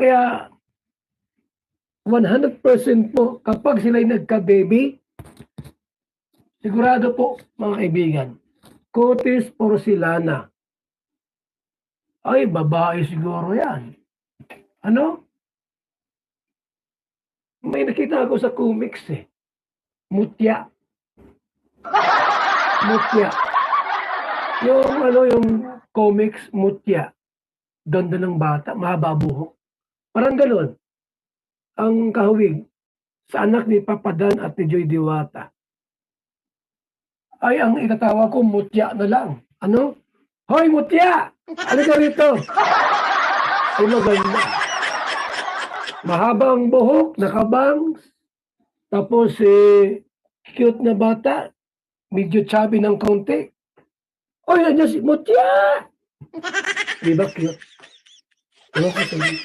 Kaya 100% po kapag sila'y nagka-baby, sigurado po mga kaibigan, Cutis porcellana. Ay, babae siguro yan. Ano? May nakita ako sa comics eh. Mutya. Mutya. Yung comics, Mutya. Ganda ng bata, mahaba buhok. Parang ganun. Ang kahawig sa anak ni Papa Dan at ni Joy Diwata. Ay, ang itatawag ko, Mutya na lang. Ano? Hoy, Mutya! Ano ka rito? Ay, maganda. Mahabang buhok, nakabangs. Tapos, cute na bata. Medyo chubby ng konti. Oy, nandiyan si Mutya! Di ba cute? Ewan ko sa'yo.